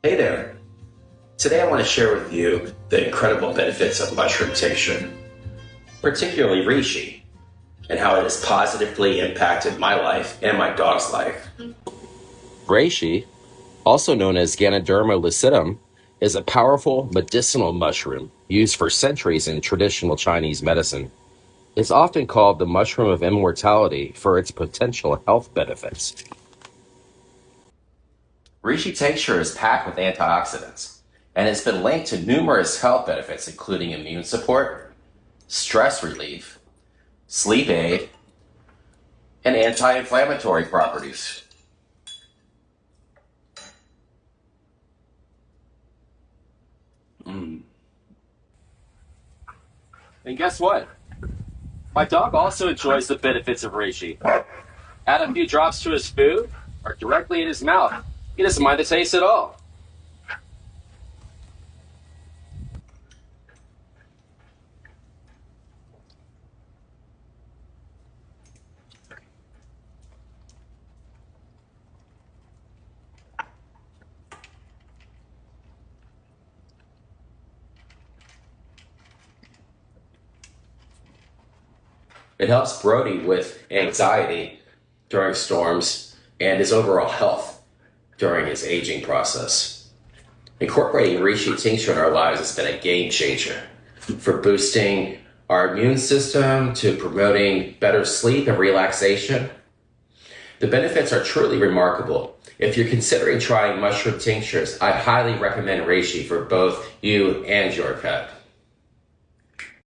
Hey there. Today I want to share with you the incredible benefits of mushroom tincture, particularly reishi, and how it has positively impacted my life and my dog's life. Reishi, also known as Ganoderma lucidum, is a powerful medicinal mushroom used for centuries in traditional Chinese medicine. It's often called the mushroom of immortality for its potential health benefits. Reishi tincture is packed with antioxidants and has been linked to numerous health benefits, including immune support, stress relief, sleep aid, and anti-inflammatory properties. Mm. And guess what? My dog also enjoys the benefits of reishi. Add a few drops to his food or directly in his mouth. He doesn't mind the taste at all. It helps Brody with anxiety during storms and his overall health during his aging process. Incorporating reishi tincture in our lives has been a game changer for boosting our immune system to promoting better sleep and relaxation. The benefits are truly remarkable. If you're considering trying mushroom tinctures, I highly recommend reishi for both you and your pet.